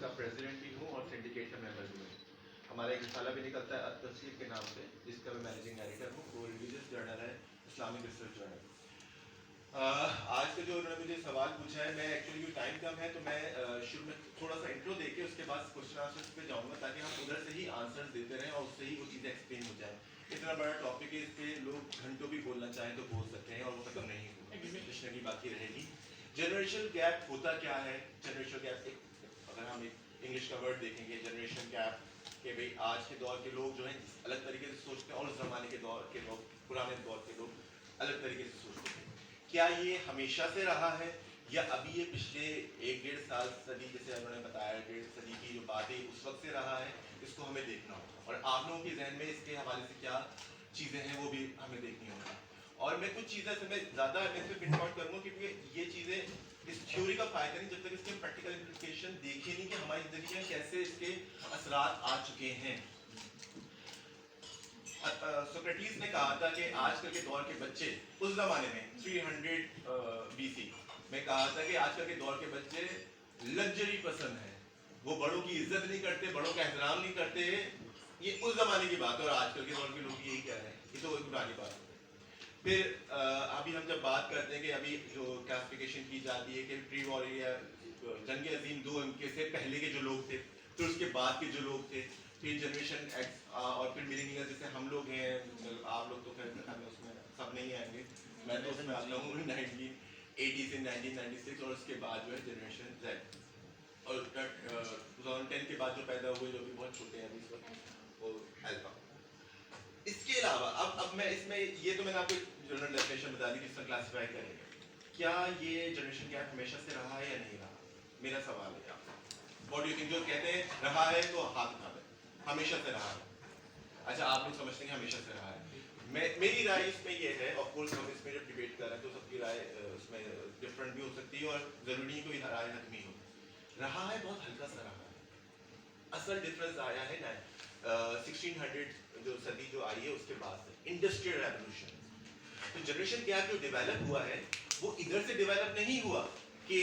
जिसका प्रेसिडेंट भी हूँ और सिंडिकेट का मेंबर भी हूँ। हमारा एक रिसाला भी निकलता है अत-तस्लीम के नाम से, जिसका मैं मैनेजिंग डायरेक्टर हूँ। वो रिलीजियस जर्नल है, इस्लामिक रिसर्च जर्नल। आज का जो उन्होंने मुझे सवाल पूछा है, मैं एक्चुअली टाइम कम है तो मैं शुरू में थोड़ा सा इंट्रो देके उसके बाद क्वेश्चन आंसर्स पे जाऊंगा, ताकि हम उधर से ही आंसर्स देते रहें और उससे ही वो चीज़ें एक्सप्लेन हो जाए। इतना बड़ा टॉपिक है, इस पे लोग घंटों भी बोलना चाहें तो बोल सकते हैं और वो खत्म नहीं होगा, इसमें डिक्शनरी बाकी रहेगी। जनरेशन गैप होता क्या है? जनरेशन गैप अगर हम एक इंग्लिश का वर्ड देखेंगे, जनरेशन गैप, कि भाई आज के दौर के लोग जो हैं अलग तरीके से सोचते हैं और उस ज़माने के दौर के लोग, पुराने दौर के लोग अलग तरीके से सोचते हैं। क्या ये हमेशा से रहा है या अभी ये पिछले 1-1.5 साल सदी, जैसे उन्होंने बताया 1.5 सदी की जो बात है उस वक्त से रहा है? इसको हमें देखना होगा और आप लोगों के जहन में इसके हवाले से क्या चीज़ें हैं वो भी हमें देखनी होगी। और मैं कुछ चीज़ें से मैं ज़्यादा इस पर पिन पॉइंट करूँगा, क्योंकि ये चीज़ें इस थ्योरी का फायदा नहीं जब तक इसके प्रैक्टिकल इम्प्लीकेशन देखे नहीं कि हमारी ज़िंदगी में कैसे इसके असरात आ चुके हैं। सोक्रेटिस ने कहा था कि आजकल के दौर के बच्चे, उस जमाने में 300 BC में कहा था कि आजकल के दौर के बच्चे लग्जरी पसंद है, वो बड़ों की इज्जत नहीं करते, बड़ों का एहतराम नहीं करते। ये उस जमाने की बात है और आजकल के दौर के लोग यही कह रहे हैं, ये तो कोई पुरानी बात है। फिर अभी हम जब बात करते हैं कि अभी जो क्लासिफिकेशन की जाती है कि प्री वॉर या जंग अजीम 2 के से पहले के जो लोग थे, फिर उसके बाद के जो लोग थे, फिर जनरेशन एक्स और फिर मिलेनियल्स जैसे हम लोग हैं, आप लोग तो फिर उसमें सब नहीं आएंगे, मैं तो उसमें आता हूँ 1980 से 1996, और उसके बाद जो है जनरेशन जेड, और 2010 के बाद जो पैदा हुए जो भी बहुत छोटे हैं अभी इस वक्त, वो अल्फा। इसके अलावा अब मैं इसमें ये तो मैंने आपको जनरल डेफिनेशन बता दी किस तरह क्लासिफाई करेंगे। क्या ये जनरेशन गैप हमेशा से रहा है या नहीं रहा? मेरा सवाल है आपको, व्हाट डू यू थिंक? जो कहते हैं रहा है तो हाथ उठा दें, हमेशा से रहा है। अच्छा, आप लोग समझते हैं हमेशा से रहा है। मेरी राय इसमें ये है, ऑफ कोर्स हम इसमें जब डिबेट कर रहे हैं तो सबकी राय उसमें डिफरेंट भी हो सकती है और जरूरी नहीं कोई राय हतमी हो। रहा है, बहुत हल्का सा रहा है। असल डिफरेंस आया है ना 1600 जो सदी जो आई है उसके बाद से, इंडस्ट्रियल रेवोल्यूशन। तो जनरेशन गैप जो डेवलप हुआ है वो इधर से डेवलप नहीं हुआ कि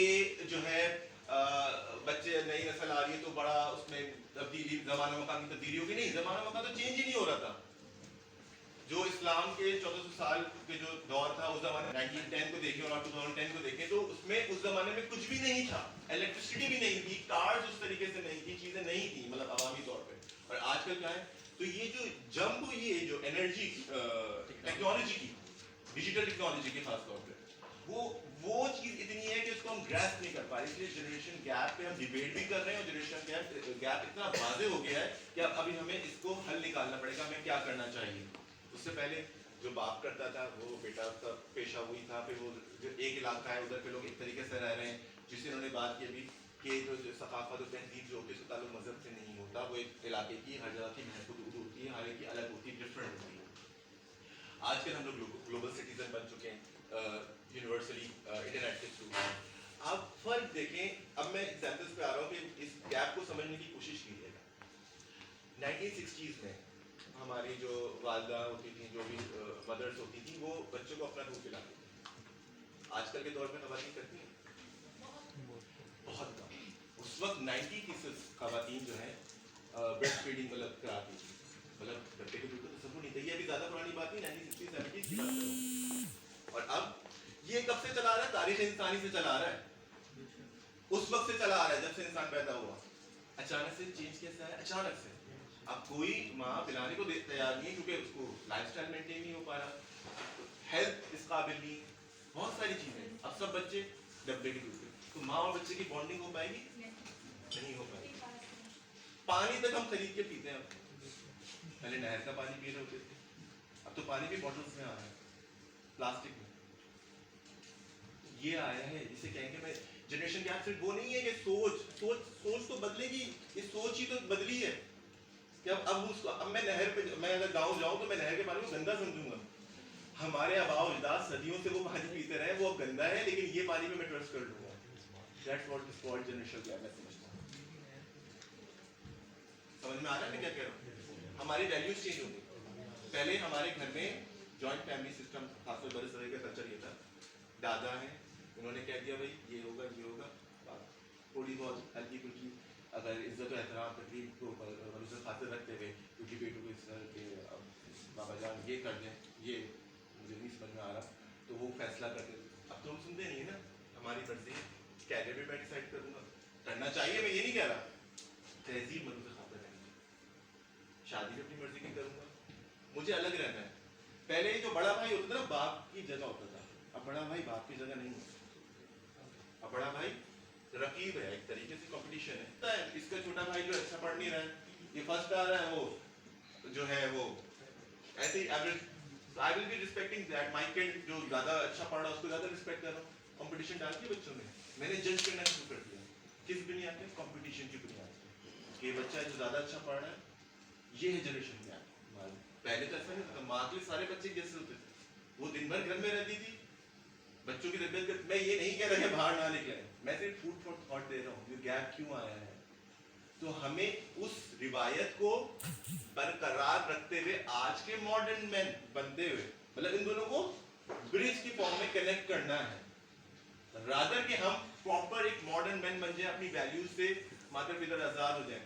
जो है बच्चे नई नस्ल आ रही है तो बड़ा उसमें तब्दीली, जमाना मकान की तब्दीली होगी, नहीं, जमाना मकान तो चेंज ही नहीं हो रहा था। जो इस्लाम के 1400 साल के जो दौर था उस जमाने 1910 को देखें और 2010 को देखें तो उसमें उस जमाने में कुछ भी नहीं था, इलेक्ट्रिसिटी भी नहीं थी, कार्स उस तरीके से नहीं थी, चीजें नहीं थी मतलब अवामी तौर पे। और आजकल क्या है, तो ये जो जंप हुई है जो एनर्जी टेक्नोलॉजी की, डिजिटल टेक्नोलॉजी की खास तौर पे, वो चीज इतनी है कि उसको हम ग्रैस्प नहीं कर पा रहे। इसलिए जनरेशन गैप पे हम डिबेट भी कर रहे हैं और जनरेशन गैप इतना वाजे हो गया है कि अब अभी हमें इसको हल निकालना पड़ेगा, हमें क्या करना चाहिए। उससे पहले जो बाप करता था वो बेटा का पेशा वही था, फिर वो जो एक इलाका है उधर के लोग एक तरीके से रह रहे हैं, जिससे उन्होंने बात की अभी कि जो सकाफत और तहजीब जो होती है उसका ताल्लुक मजहब से नहीं होता, वो एक इलाके की हर जगह की महफूज होती है, हर एक की अलग होती है, डिफरेंट होती है। आजकल हम लोग ग्लोबल सिटीजन बन चुके हैं यूनिवर्सली इंटरनेट के थ्रू। आप फर्क देखें, अब मैं एग्जाम्पल्स पे आ रहा हूँ कि इस गैप को समझने की कोशिश कीजिएगा। 1960s में हमारी जो वालदा होती थी, जो भी मदर्स होती थी, वो बच्चों को अपना दूध पिलाती थी। आजकल के दौर में खवातीन करती हैं बहुत कम। उस वक्त 90 खवातीन जो है ब्रेस्ट फीडिंग मतलब कराती थी, मतलब बच्चे के दूध का तसव्वुर नहीं था। ये अभी ज्यादा पुरानी बात नहीं, 1960s 70s की बात करो। और अब ये कब से चला आ रहा है? तारीख इंसानी से चला आ रहा है, उस वक्त से चला आ रहा है जब से इंसान पैदा हुआ। अचानक से चेंज कैसा है? अचानक से अब कोई माँ पिलाने को तैयार नहीं है क्योंकि उसको लाइफस्टाइल मेंटेन नहीं हो पा रहा, हेल्थ इस काबिल नहीं, बहुत सारी चीजें। अब सब बच्चे डब्बे के दूध, तो माँ और बच्चे की बॉन्डिंग हो पाएगी? नहीं हो पाएगी। पानी तक हम खरीद के पीते हैं, पहले नहर का पानी पी रहे होते थे, अब तो पानी भी बॉटल्स में आ रहा है, प्लास्टिक में। ये आया है, जिसे कहेंगे मैं जनरेशन गैप। सिर्फ वो नहीं है कि सोच तो बदलेगी, ये सोच ही तो बदली है कि अब उसको, अब मैं नहर पे, मैं अगर गांव जाऊं तो मैं नहर के पानी को गंदा समझूंगा। हमारे आबाओ अजदाद सदियों से वो पानी पीते रहे, वो अब गंदा है, लेकिन ये पानी पे मैं ट्रस्ट कर लूंगा। That's what is called generation gap. मैं समझता हूं, समझ में आ रहा है मैं क्या कह रहा हूं? हमारी वैल्यूज चेंज होंगी। पहले हमारे घर में जॉइंट फैमिली सिस्टम, खासतौर पर बड़े का कल्चर ये था, दादा है, उन्होंने कह दिया भाई ये होगा ये होगा, थोड़ी बहुत हल्की फुल्की अगर इज्जत और एहतराम तकलीफ को मनुष्य खातिर रखते हुए क्योंकि बेटों को इस तरह के बाबा जान ये कर दें, ये मुझे नहीं समझ में आ रहा, तो वो फैसला करते। अब तो हम सुनते नहीं है ना, हमारी मर्जी है, कैरियर भी मैं डिसाइड करूंगा, करना चाहिए, मैं ये नहीं कह रहा, तहजीब मनुष्य खातिर रहेगी, शादी भी अपनी मर्जी की करूंगा, मुझे अलग रहना है। पहले जो बड़ा भाई होता था ना, बाप की जगह होता था, अब बड़ा भाई बाप की जगह नहीं होता, अब बड़ा भाई रकीब है, एक तरीके से कंपटीशन है। इसका छोटा भाई जो अच्छा पढ़ नहीं रहा है, ये फर्स्ट आ रहा है, वो जो है वो ऐसे ही average, I will be respecting that, my kid जो ज्यादा अच्छा पढ़ रहा है उसको ज्यादा रिस्पेक्ट कर रहा हूँ। कंपटीशन डाल के बच्चों में मैंने जज करना शुरू कर दिया, किस बुनियाद पे? कंपटीशन की बुनियाद पे। ये बच्चा जो ज्यादा अच्छा पढ़ रहा है, ये है जनरेशन गैप। पहले तो ऐसा नहीं था, माँ के सारे बच्चे जैसे होते थे, वो दिन भर घर में रहती थी, बच्चों की तबीयत कर, मैं ये नहीं कह रहा है बाहर ना निकले, मैं सिर्फ फूड फॉर थॉट दे रहा हूँ, ये गैप क्यों आया है। तो हमें उस रिवायत को बरकरार रखते हुए आज के मॉडर्न मैन बनते हुए, मतलब इन दोनों को ब्रिज की फॉर्म में कनेक्ट करना है, रादर कि हम प्रॉपर एक मॉडर्न मैन बन जाए, अपनी वैल्यूज से माता पिता आजाद हो जाए।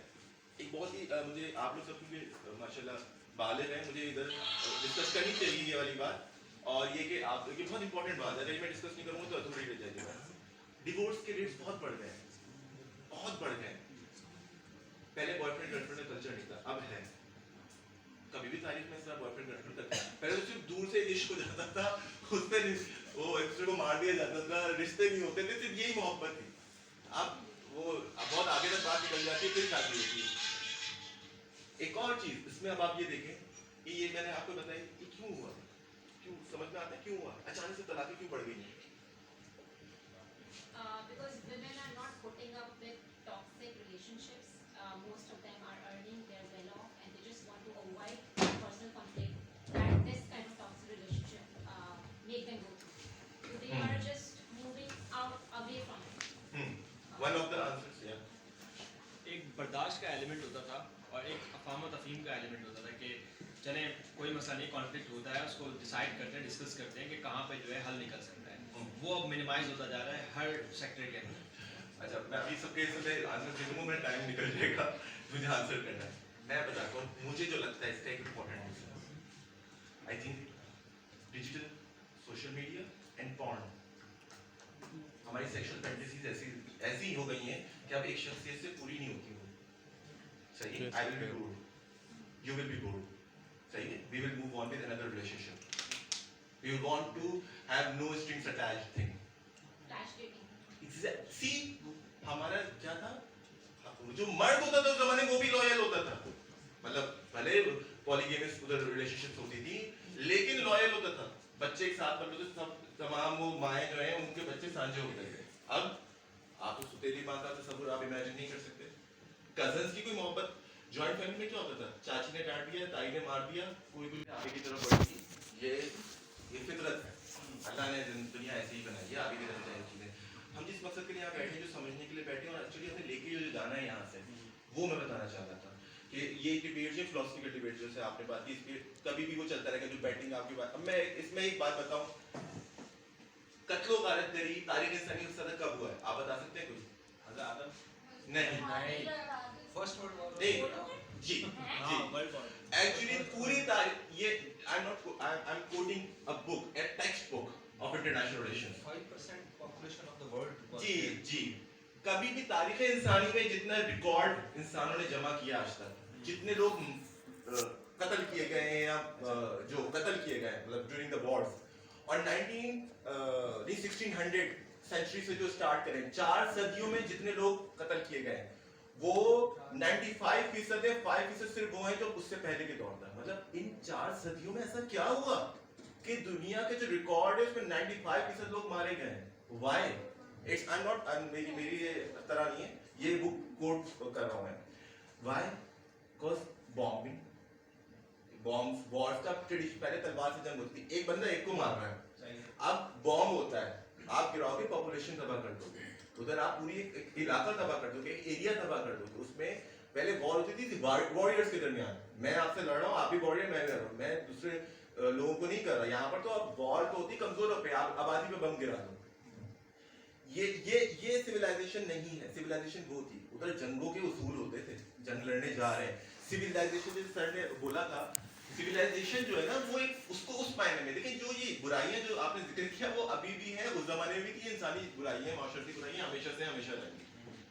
एक बहुत ही मुझे आप लोग सब क्योंकि माशाल्लाह बालिग हैं, मुझे इधर डिस्कस करनी चाहिए ये वाली बात, और ये कि आप ये बहुत इंपॉर्टेंट बात है, अगर मैं डिस्कस नहीं करूँगा तो अधूरी रह जाएगी। डिवोर्स के रेट्स बहुत बढ़ गए हैं, बहुत बढ़ गए हैं। पहले बॉयफ्रेंड गर्लफ्रेंड का कल्चर नहीं था, अब है। कभी भी तारीख में इस बॉयफ्रेंड गर्लफ्रेंड करते हैं, पहले तो सिर्फ दूर से इश्क हो जाता था, उस पर वो एक दूसरे को मार दिया जाता था, रिश्ते नहीं होते थे, सिर्फ यही मोहब्बत थी। अब वो बहुत आगे तक बात निकल जाती है, फिर शादी होती है। एक और चीज इसमें अब आप ये देखें कि ये मैंने आपको बताई कि क्यों हुआ, क्यों समझ में आता है क्यों हुआ, अचानक से तलाकें क्यों बढ़ गई हैं? Because women are not putting up with toxic relationships. Most of them are earning, they're well off, and they just want to avoid personal conflict that this kind of toxic relationship make them go through. So they are just moving out away from it. One of the answers, yeah. एक बर्दाश्त का element होता था और एक अफाम और तफहीम का element होता था कि चले कोई मसला नहीं, कॉन्फ्लिक्ट होता है, उसको डिसाइड करते हैं, डिस्कस करते हैं कि कहाँ पे जो है हल निकल सकता है। वो अब मिनिमाइज होता जा रहा है हर सेक्टर के अंदर। अच्छा, मैं अभी सबके इसमें आंसर दे दूंगा, मेरा टाइम निकल जाएगा, मुझे आंसर करना है। मैं बताता हूँ मुझे जो लगता है इसका एक important reason, I think digital social media and porn, हमारी सेक्सुअल फैंटेसीज ऐसी हो गई हैं कि अब एक शख्सियत से पूरी नहीं होती वो। सही है, I will be bored, you will be bored, सही है, we will move on with another relationship, we want to have no strings attached thing. Flash dating. See हमारा क्या था, जो मर्द होता था उस जमाने में वो भी लॉयल होता था, मतलब भले पॉलीगेमस उधर रिलेशनशिप होती थी लेकिन लॉयल होता था, बच्चे एक साथ पढ़ते थे, सब तमाम वो माएँ जो हैं उनके बच्चे साझे हो गए। अब आप तो सुतेली माता से सब आप इमेजिन नहीं कर सकते। कजन्स की कोई मोहब्बत, जॉइंट फैमिली में क्या होता था, चाची ने डांट दिया, ताई ने मार दिया, कोई कोई आगे की तरफ बढ़ती, ये फितरत है, अल्लाह ने दुनिया ऐसे ही बनाई है, आगे की तरफ जाएगी चीजें। हम जिस मकसद के लिए यहाँ बैठे, जो समझने के लिए बैठे, और एक्चुअली हमें लेके जो जाना है यहाँ से, वो मैं बताना चाहता था कि ये डिबेट जो फिलोसफिकल डिबेट जैसे आपने बात की, इसके कभी भी वो चलता रहेगा, जो बैटिंग आपकी बात। अब मैं इसमें एक बात बताऊं, कत्लो गारत दरी तारीख इंसानी सदक कब हुआ है, आप बता सकते हैं कुछ? हज़रत आदम नहीं, फर्स्ट वर्ल्ड वॉर नहीं जी जी, वर्ल्ड वॉर एक्चुअली पूरी तारीख ये I am quoting a book, a text book of international relations. 5% population of the world. जी जी, कभी भी तारीख इंसानी में जितना रिकॉर्ड इंसानों ने जमा किया आज तक, जितने लोग कत्ल किए गए हैं या जो कत्ल किए गए मतलब ड्यूरिंग द वॉर्स, और 1600 सेंचुरी से जो स्टार्ट करें, 4 सदियों में जितने लोग कत्ल किए गए वो 95% है, 5% सिर्फ वो हैं जो उससे पहले के दौर था। मतलब इन 4 सदियों में ऐसा क्या हुआ कि दुनिया के जो रिकॉर्ड है उसमें 95% लोग मारे गए हैं। Why? It's I am not, मेरी ये तरह नहीं है, ये बुक कोट कर रहा हूं मैं। Why? Because bombing, bombs, Wars का ट्रेडिशन, पहले तलवार से जंग होती थी, एक बंदा एक को मार रहा है, अब बॉम्ब होता है, आप गिराओगे पॉपुलेशन तबाह कर दोगे, उधर आप पूरी एक इलाका तबाह कर दोगे, एक एरिया तबाह कर दोगे। उसमें पहले वॉर होती थी वॉरियर्स के दरमियान, मैं आपसे लड़ रहा हूँ, आप भी वॉरियर, मैं लड़ रहा हूँ, मैं दूसरे लोगों को नहीं कर रहा। यहाँ पर तो अब वॉर तो होती कमजोरों पे, आप आबादी पे बम गिरा दो। ये सिविलाइजेशन नहीं है। सिविलाइजेशन वो थी, उधर जंगों के उसूल होते थे, जंग लड़ने जा रहे हैं। सिविलाइजेशन जैसे सर ने बोला था, सिविलाइजेशन जो है ना वो एक उसको उस मायने में, लेकिन जो ये बुराइयां जो आपने जिक्र किया वो अभी भी है, उस जमाने में भी थी। इंसानी बुराइयां, माशरती बुराइयां हमेशा से हमेशा रहेंगी,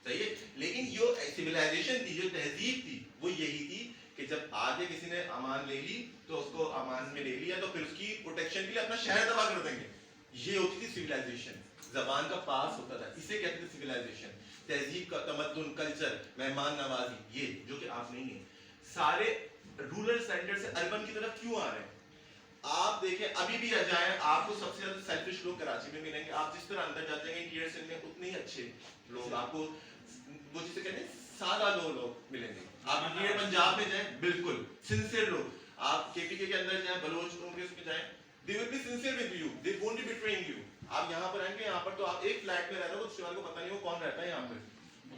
सही है। लेकिन जो सिविलाइजेशन थी, जो तहजीब थी, वो यही थी कि जब आगे किसी ने अमान ले ली तो उसको अमान में ले लिया तो फिर उसकी प्रोटेक्शन के लिए अपना शहर तबाह कर देंगे। ये होती थी सिविलाइजेशन, जबान का पास होता था, इसे कहते थे सिविलाइजेशन। तहजीब का तमद्दुन, कल्चर, मेहमान नवाजी, ये जो कि आप नहीं है। सारे रूरल सेंटर से अर्बन की तरफ क्यों आ रहे हैं? आप देखें अभी भी आ जाए, आपको सबसे ज्यादा सेल्फिश लोग कराची में मिलेंगे। आप जिस तरह अंदर जाते हैं इंटीरियर सेल में, उतने ही अच्छे लोग आपको, वो जिसे कहते हैं सादा लोग मिलेंगे। आप इंटीरियर पंजाब में जाएं, बिल्कुल सिंसियर लोग। आप केपीके के अंदर जाएं, बलोच कांग्रेस में जाएं, they will be sincere with you, they won't be betraying you. आप यहाँ पर आएंगे, यहाँ पर तो आप एक फ्लैट में रह रहे हो, दूसरे वाले को पता नहीं हो कौन रहता है यहाँ पर,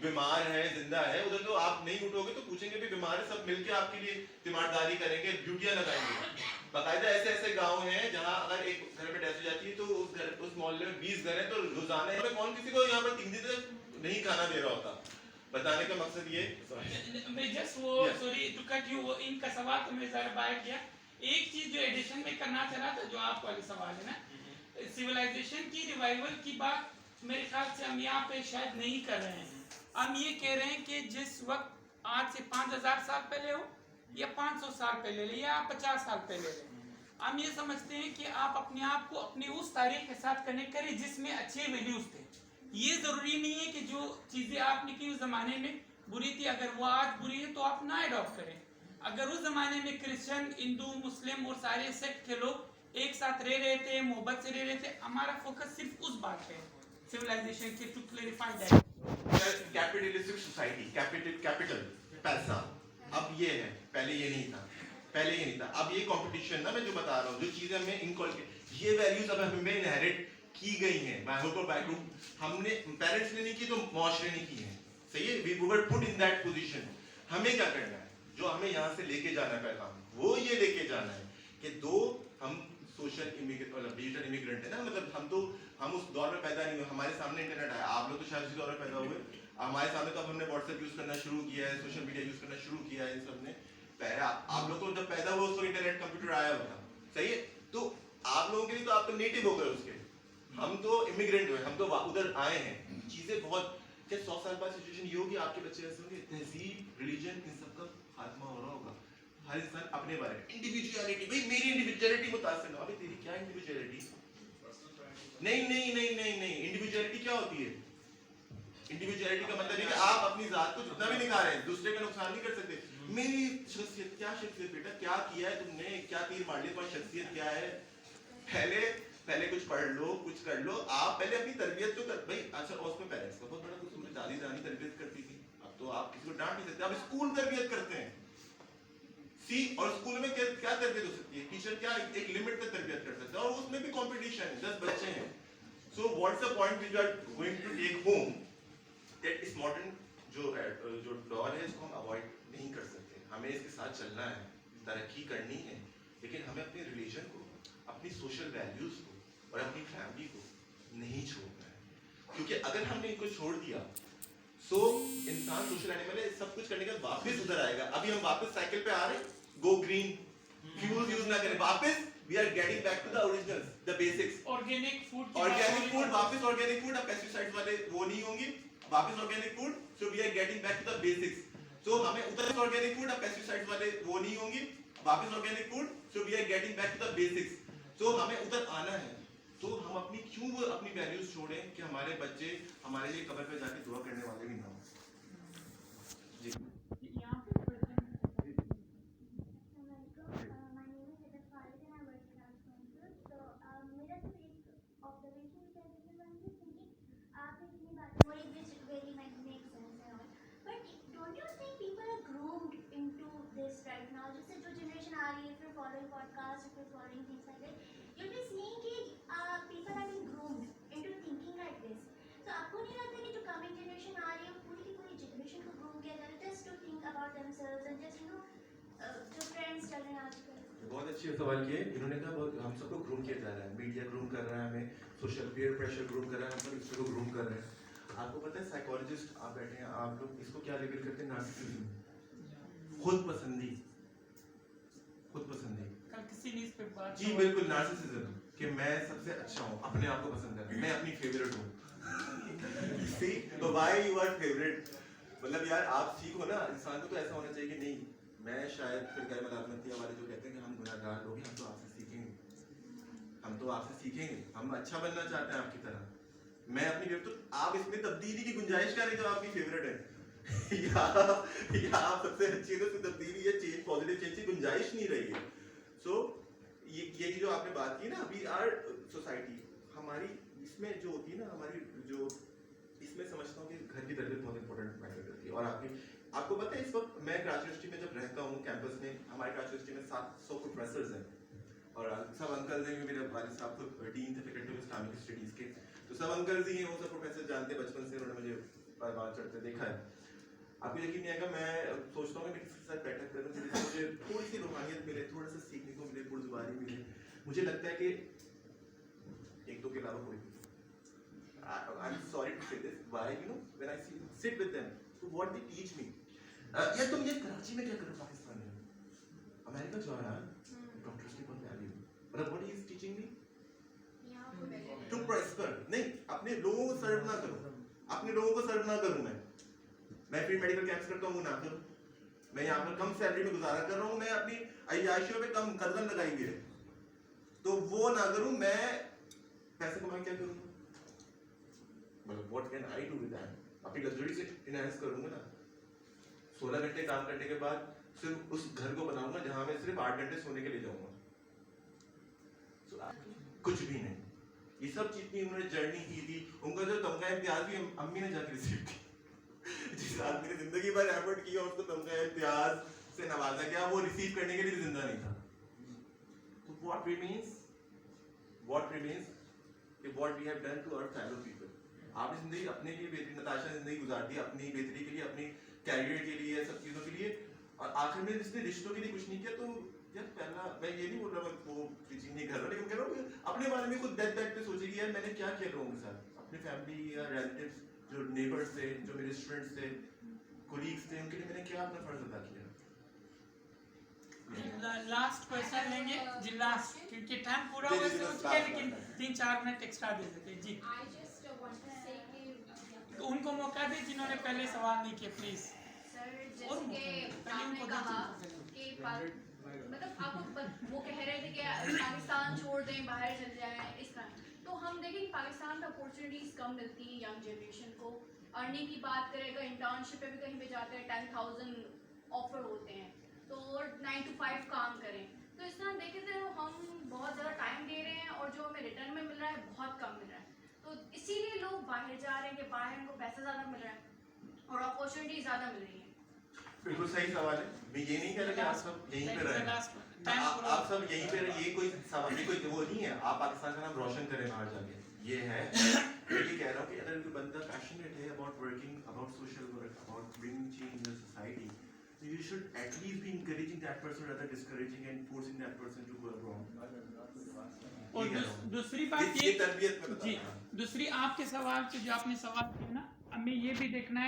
बीमार है जिंदा है। उधर तो आप नहीं उठोगे तो पूछेंगे भी बीमार है, सब मिलके आपके लिए तीमारदारी करेंगे, ड्यूटियां लगाएंगे। बाकायदा ऐसे ऐसे गांव हैं जहां अगर एक घर में डेथ हो जाती है तो उस मोहल्ले में 20 घर हैं, तो रोजाना में कौन किसी को यहाँ पर 3 दिन तक नहीं खाना दे रहा होता। बताने का मकसद ये मैं जस्ट वो सॉरी टू कट यू, इनका सवाल तो मैं जरा बाहर किया। एक चीज जो एडिशन में करना चाह रहा था, जो आपका वाला सवाल है ना, सिविलाइजेशन की रिवाइवल की बात मेरे ख्याल से हम यहाँ पे शायद नहीं कर रहे हैं। हम ये कह रहे हैं कि जिस वक्त आज से 5000 साल पहले हो या 500 साल पहले ले या 50 साल पहले ले, हम ये समझते हैं कि आप अपने आप को अपनी उस तारीख के साथ कनेक्ट करें जिसमें अच्छे वैल्यूज थे। ये जरूरी नहीं है कि जो चीजें आपने की उस जमाने में बुरी थी, अगर वो आज बुरी है तो आप ना अडॉप्ट करें। अगर उस जमाने में क्रिश्चियन, हिंदू, मुस्लिम और सारे सेक्ट के लोग एक साथ रह रहे थे, मोहब्बत से रह रहे थे, हमारा फोकस सिर्फ उस बात पे है, सिविलाइजेशन के, to clarify that. Capitalistic society, capital पैसा, अब ये है, पहले ये नहीं था, पहले ये नहीं था। अब ये कंपटीशन ना, मैं जो बता रहा हूँ, जो चीजें हमें इनकॉल्केट, ये वैल्यूज अब हमें इनहेरिट की गई हैं, बैकग्राउंड हमने पेरेंट्स ने नहीं की तो मुआशरे ने की है, सही है। We were put in that position. हमें क्या करना है, जो हमें यहाँ से लेके जाना है पैगाम, वो ये लेके जाना है कि दो हम सोशल इमिग्रेंट, मतलब डिजिटल इमिग्रेंट है ना, मतलब हम उस दौर में पैदा नहीं हुए, हमारे सामने इंटरनेट आया, आप लोग तो शायद उसी दौर में पैदा हुए। हमारे सामने तो अब हमने व्हाट्सएप यूज करना शुरू किया है, सोशल मीडिया यूज करना शुरू किया है, इन सब ने। पहले आप लोग तो जब पैदा हुए उसको इंटरनेट कंप्यूटर आया हुआ था, सही है। तो आप लोगों के लिए तो आप तो नेटिव हो गए उसके, हम तो इमिग्रेंट हुए, हम तो उधर आए हैं। चीजें बहुत, क्या 100 साल बाद सिचुएशन ये होगी, आपके बच्चे ऐसे होंगे, तहजीब, रिलीजन, इन सब का खात्मा हो रहा होगा। हर इंसान अपने बारे में, इंडिविजुअलिटी, भाई मेरी इंडिविजुअलिटी मुतासिर ना, अभी तेरी क्या इंडिविजुअलिटी? नहीं, इंडिविजुअलिटी क्या होती है? इंडिविजुअलिटी का मतलब है कि आप अपनी जात को जितना भी निकाल रहे हैं, दूसरे का नुकसान नहीं कर सकते। मेरी शख्सियत, क्या शख्सियत बेटा, क्या किया है तुमने, क्या तीर मार लिया, तुम्हारी शख्सियत क्या है? पहले कुछ पढ़ लो, कुछ कर लो, आप पहले अपनी तरबियत तो कर भाई। अच्छा, उसमें पेरेंट्स का बहुत बड़ा कसूर है, दादी नानी तरबियत करती थी, अब तो आप किसी को डांट नहीं सकते, आप स्कूल तरबियत करते हैं। सी, और स्कूल में क्या तरबियत हो सकती है? टीचर क्या एक लिमिट तक तरबियत कर सकता है, और उसमें भी कंपटीशन है, 10 बच्चे हैं। So what's the point which you are going to take home, that is modern जो दौर है इसको हम अवॉइड नहीं कर सकते। हमें इसके साथ चलना है, तरक्की करनी है, लेकिन हमें अपने रिलीजन को, अपनी सोशल वैल्यूज को और अपनी फैमिली को नहीं छोड़ना है। क्योंकि अगर हमने इनको छोड़ दिया सो इंसान सोशल एनिमल है, सब कुछ करने के बाद वापस उधर आएगा। अभी हम वापस साइकिल पे आ रहे हैं, गो ग्रीन, फ्यूल यूज ना करें, वापस we are getting back to the originals, the basics. Organic food, वापस ऑर्गेनिक फूड, अब पेस्टिसाइड्स वाले वो नहीं होंगे, वापस organic food. So we are getting back to the basics. So हमें उधर ऑर्गेनिक फूड, अब पेस्टिसाइड्स वाले वो नहीं होंगे, वापस organic food. So we are getting back to the basics. So हमें उधर आना है, तो हम क्यों अपनी वैल्यूज छोड़ें कि हमारे बच्चे हमारे लिए कब्र पे जाके दुआ करने वाले भी ना हो। जी यहाँ पे क्वेश्चन right now, जैसे जो generation आ रही है, if you're following podcasts, if you're following things like that, you'll be seeing कि people are being groomed into thinking like this. तो आपको नहीं लगता कि जो coming generation आ रही है, पूरी की पूरी generation को groom किया जा रहा है just to think about themselves and just जो trends चल रहे हैं आजकल? बहुत अच्छे सवाल किए इन्होंने कहा। बहुत हम सबको ग्रूम किया जा रहा है, मीडिया ग्रूम कर रहा है हमें, सोशल पीयर प्रेशर ग्रूम कर रहा है, हम सब इसको ग्रूम कर रहे हैं। आपको पता है साइकोलॉजिस्ट आप बैठे हैं, आप लोग इसको क्या लेबल करते हैं? नार्सिसिज्म, खुद पसंदी, खुद पसंदी। कल किसी ने इस पे बात जी बिल्कुल, नार्सिसिज्म कि मैं सबसे अच्छा हूँ, अपने आप को पसंद करना, मैं अपनी फेवरेट हूँ। सी तो व्हाई यू आर फेवरेट, मतलब यार आप सीखो ना, इंसान को तो ऐसा होना चाहिए कि नहीं मैं शायद फिर गैर मलामतिया वाले जो कहते हैं कि हम गुनहगार लोग हैं, हम तो आपसे सीखेंगे, हम तो आपसे सीखेंगे, हम अच्छा बनना चाहते हैं आपकी तरह। मैं अपनी तो आप इसमें तब्दीली की गुंजाइश करें जो आपकी फेवरेट है या आप सबसे अच्छी है तो उसमें तब्दीली या चेंज, पॉजिटिव चेंज की गुंजाइश नहीं रही है। सो ये जो आपने बात की ना, वी आर सोसाइटी, हमारी इसमें जो होती है ना, हमारी जो इसमें समझता हूँ कि घर की तरबियत बहुत इंपॉर्टेंट मैटर करती है। और आपको पता है इस वक्त मैं क्राच यूनिवर्सिटी में जब रहता हूँ कैंपस में, हमारे क्राच यूनिवर्सिटी में 700 प्रोफेसर्स हैं और सब अंकल हैं, मेरे वालिद साहब खुद डीन थे फैकल्टी ऑफ इस्लामिक स्टडीज के, तो सब अंकल्स ही हैं, वो सब प्रोफेसर जानते हैं, बचपन से उन्होंने मुझे बार चढ़ते देखा है। आपको यकीन नहीं आएगा, मैं सोचता हूँ कि मैं किसी के साथ बैठक करूँ जिससे मुझे थोड़ी सी रूहानियत मिले, थोड़ा सा सीखने को मिले, पुरजुबानी मिले। मुझे लगता है कि एक दो के अलावा कोई I'm sorry to say this, why you know when I sit with them, so what they teach me, यार तुम ये कराची में क्या करो पाकिस्तान में, अमेरिका जा रहा है, डॉक्टर्स की बहुत वैल्यू, मतलब what he is teaching me, to prosper, नहीं अपने लोगों को सर्व ना करो, अपने लोगों को सर्व ना करूँ मैं फ्री मेडिकल कैंप्स करता हूँ ना करूँ, मैं यहाँ पर कम सैलरी में गुजारा कर रहा हूँ, मैं अपनी अय्याशियों पे कम कदम लगाई हुई है, तो वो ना करूँ, मैं पैसे कमा क्या करूँ, मतलब what can I do with that? अपनी लग्जरी से इनहैंस करूँगा ना, 16 घंटे काम करने के बाद सिर्फ उस घर को बनाऊंगा जहाँ मैं सिर्फ 8 घंटे सोने के लिए जाऊँगा, कुछ भी नहीं। ये सब चीज़ की उन्होंने जर्नी की थी, उनका जो तमगा इम्तियाज भी अम्मी ने जाकर रिसीव की, जिस आदमी ने जिंदगी भर एफर्ट किया उसको तमगा इम्तियाज से नवाजा गया, वो रिसीव करने के लिए जिंदा नहीं था। तो what remains what we have done to our fellow people। आपने जिंदगी अपने लिए बेहतरी, नताशा ने जिंदगी गुजार दी अपनी बेहतरी के लिए, अपनी कैरियर के लिए, सब चीज़ों के लिए, और आखिर में जिसने रिश्तों के लिए कुछ नहीं किया। तो यार पहला मैं ये नहीं बोल रहा मैं वो टीचिंग नहीं कर रहा, लेकिन कह रहा हूँ अपने बारे में खुद डेथ पे सोचेगी यार मैंने क्या किया लोगों के साथ, अपनी फैमिली या रिलेटिव्स, जो नेबर्स थे, जो मेरे स्टूडेंट्स थे, कोलीग्स थे, उनके लिए मैंने क्या अपना फर्ज अदा किया। लास्ट क्वेश्चन लेंगे जी, लास्ट, क्योंकि टाइम पूरा हो चुका है, लेकिन 3-4 मिनट एक्स्ट्रा दे देते हैं जी। I just want to say कि उनको मौका दे जिन्होंने पहले सवाल नहीं किए, प्लीज। सर जैसे कि आपने कहा कि मतलब आप वो कह रहे थे कि पाकिस्तान छोड़ दें, बाहर चले जाएं, इस तरह, तो हम देखें कि पाकिस्तान में अपॉर्चुनिटीज कम मिलती हैं यंग जनरेशन को। अर्निंग की बात करेगा, इंटर्नशिप पे भी कहीं पे जाते हैं 10,000 ऑफर होते हैं, तो 9 to 5 काम करें, तो इस तरह देखें तो हम बहुत ज़्यादा टाइम दे रहे हैं और जो हमें रिटर्न में मिल रहा है बहुत कम मिल रहा है, तो इसीलिए लोग बाहर जा रहे हैं कि बाहर उनको पैसा ज़्यादा मिल रहा है और अपॉर्चुनिटी ज़्यादा मिल रही है। बिल्कुल सही सवाल है, मैं ये नहीं कह रहा कि आप सब यहीं पे रहें, आप सब यहीं पे रहे, ये कोई सवाल, ये कोई वो नहीं है आप पाकिस्तान का नाम रोशन करें बाहर जाके, ये है मैं ये कह रहा हूँ कि अगर कोई बंदा पैशनेट है about working, about social work, about bringing change in the society, you should at least be encouraging that person rather discouraging and forcing that person to go abroad। और दूसरी बात ये तरबियत में जी, दूसरी आपके सवाल से जो आपने सवाल किया ना, हमें ये भी देखना है